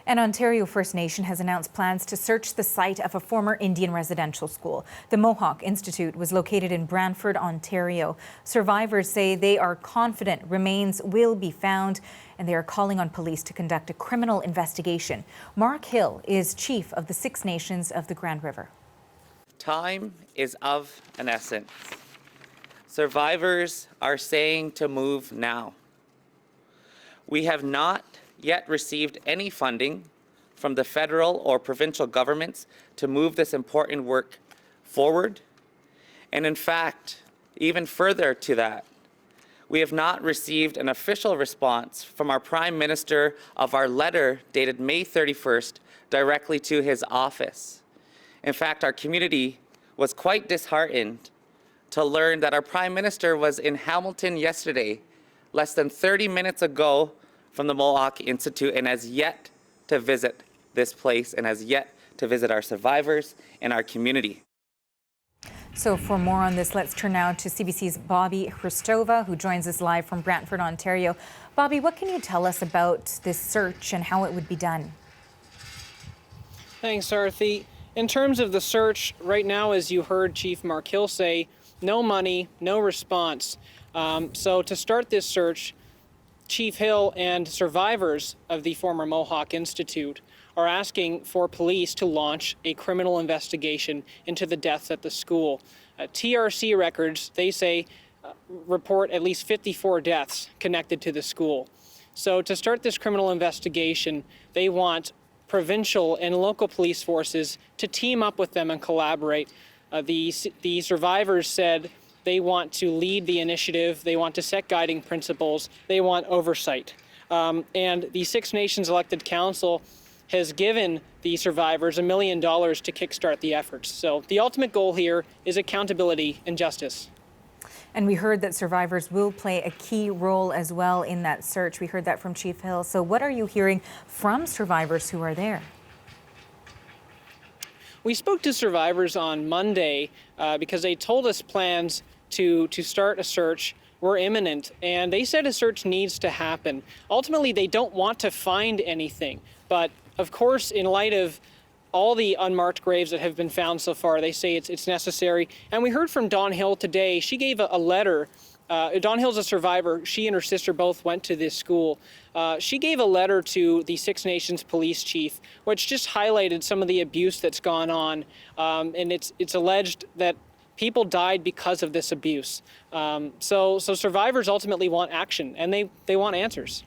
An Ontario First Nation has announced plans to search the site of a former Indian residential school. The Mohawk Institute was located in Brantford, Ontario. Survivors say they are confident remains will be found, and they are calling on police to conduct a criminal investigation. Mark Hill is chief of the Six Nations of the Grand River. Time is of an essence. Survivors are saying to move now. We have not yet received any funding from the federal or provincial governments to move this important work forward. And in fact, even further to that, we have not received an official response from our Prime Minister of our letter dated May 31st directly to his office. In fact, our community was quite disheartened to learn that our Prime Minister was in Hamilton yesterday, less than 30 minutes ago, from the Mohawk Institute, and has yet to visit this place and has yet to visit our survivors and our community. So for more on this, let's turn now to CBC's Bobby Hristova, who joins us live from Brantford, Ontario. Bobby, what can you tell us about this search and how it would be done? Thanks, Arthi. In terms of the search, right now, as you heard Chief Mark Hill say, no money, no response. So to start this search, Chief Hill and survivors of the former Mohawk Institute are asking for police to launch a criminal investigation into the deaths at the school. TRC records, they say, report at least 54 deaths connected to the school. So to start this criminal investigation, they want provincial and local police forces to team up with them and collaborate. The survivors said they want to lead the initiative, they want to set guiding principles, they want oversight. And the Six Nations elected council has given the survivors $1 million to kickstart the efforts. So the ultimate goal here is accountability and justice. And we heard that survivors will play a key role as well in that search. We heard that from Chief Hill. So what are you hearing from survivors who are there? We spoke to survivors on Monday because they told us plans to start a search were imminent, and they said a search needs to happen. Ultimately, they don't want to find anything, but of course, in light of all the unmarked graves that have been found so far, they say it's necessary. And we heard from Dawn Hill today. She gave a letter. Dawn Hill's a survivor. She and her sister both went to this school. She gave a letter to the Six Nations police chief, which just highlighted some of the abuse that's gone on. And it's alleged that people died because of this abuse. So survivors ultimately want action, and they want answers.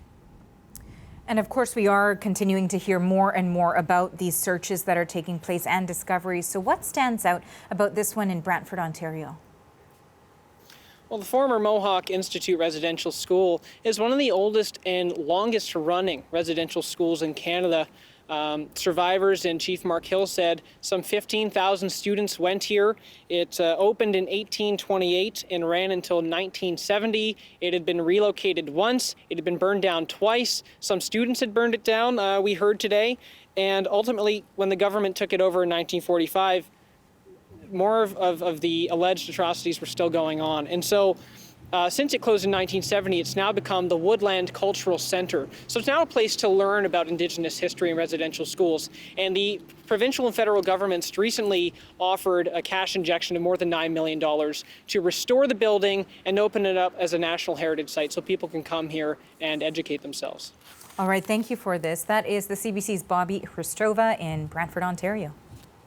And of course, we are continuing to hear more and more about these searches that are taking place and discoveries. So what stands out about this one in Brantford, Ontario? Well, the former Mohawk Institute Residential School is one of the oldest and longest running residential schools in Canada. Survivors and Chief Mark Hill said some 15,000 students went here. It opened in 1828 and ran until 1970. It had been relocated once. It had been burned down twice. Some students had burned it down, we heard today. And ultimately, when the government took it over in 1945, more of the alleged atrocities were still going on. And so since it closed in 1970, it's now become the Woodland Cultural Center. So it's now a place to learn about Indigenous history in residential schools. And the provincial and federal governments recently offered a cash injection of more than $9 million to restore the building and open it up as a National Heritage Site so people can come here and educate themselves. All right, thank you for this. That is the CBC's Bobby Hristova in Brantford, Ontario.